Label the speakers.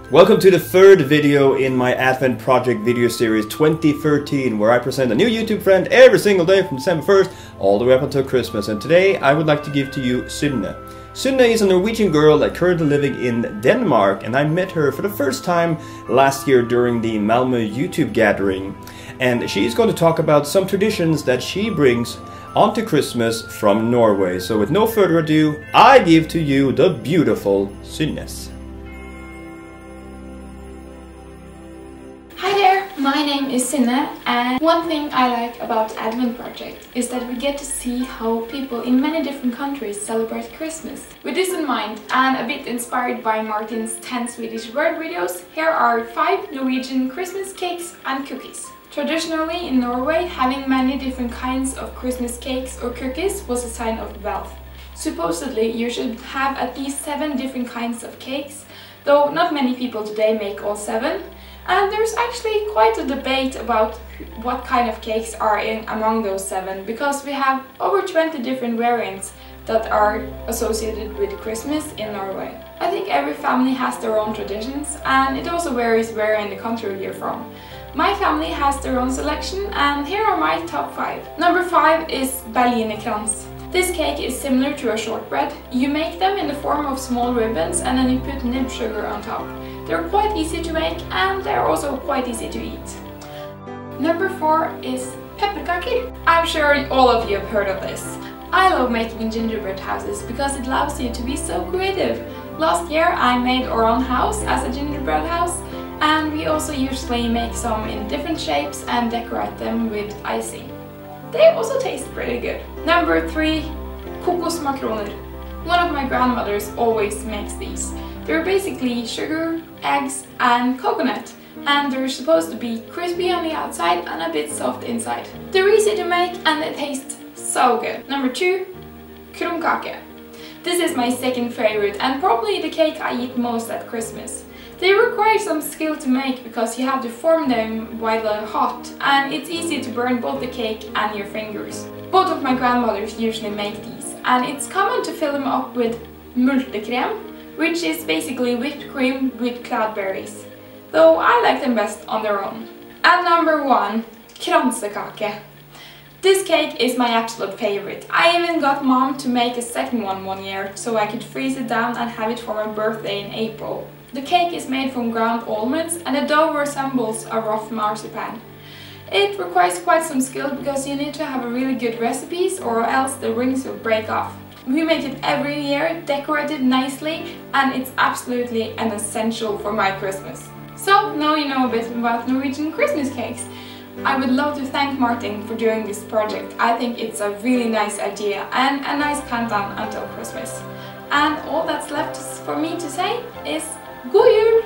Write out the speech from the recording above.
Speaker 1: Welcome to the third video in my Advent Project video series 2013, where I present a new YouTube friend every single day from December 1st all the way up until Christmas. And today I would like to give to you Synne. Synne is a Norwegian girl that currently living in Denmark, and I met her for the first time last year during the Malmö Youtube Gathering. And she's going to talk about some traditions that she brings onto Christmas from Norway. So with no further ado, I give to you the beautiful synness.
Speaker 2: Hi there, my name is Synne, and one thing I like about Advent Project is that we get to see how people in many different countries celebrate Christmas. With this in mind, and a bit inspired by Martin's 10 Swedish word videos, here are 5 Norwegian Christmas cakes and cookies. Traditionally in Norway, having many different kinds of Christmas cakes or cookies was a sign of wealth. Supposedly, you should have at least 7 different kinds of cakes, though not many people today make all 7. And there's actually quite a debate about what kind of cakes are in among those 7, because we have over 20 different variants that are associated with Christmas in Norway. I think every family has their own traditions, and it also varies where in the country you're from. My family has their own selection, and here are my top 5. Number 5 is Berlinerkrans. This cake is similar to a shortbread. You make them in the form of small ribbons and then you put nib sugar on top. They're quite easy to make and they're also quite easy to eat. Number 4 is pepperkaker. I'm sure all of you have heard of this. I love making gingerbread houses because it allows you to be so creative. Last year I made our own house as a gingerbread house, and we also usually make some in different shapes and decorate them with icing. They also taste pretty good. Number 3, kokosmakroner. One of my grandmothers always makes these. They're basically sugar, eggs and coconut, and they're supposed to be crispy on the outside and a bit soft inside. They're easy to make and they taste so good. Number 2, krumkake. This is my second favorite and probably the cake I eat most at Christmas. They require some skill to make because you have to form them while they're hot, and it's easy to burn both the cake and your fingers. Both of my grandmothers usually make these, and it's common to fill them up with multekrem, which is basically whipped cream with cloudberries, though I like them best on their own. And number 1, kransekake. This cake is my absolute favorite. I even got mom to make a second one year so I could freeze it down and have it for my birthday in April. The cake is made from ground almonds and the dough resembles a rough marzipan. It requires quite some skill because you need to have a really good recipes or else the rings will break off. We make it every year, decorated nicely, and it's absolutely an essential for my Christmas. So now you know a bit about Norwegian Christmas cakes. I would love to thank Martin for doing this project. I think it's a really nice idea and a nice countdown until Christmas. And all that's left for me to say is God Jul!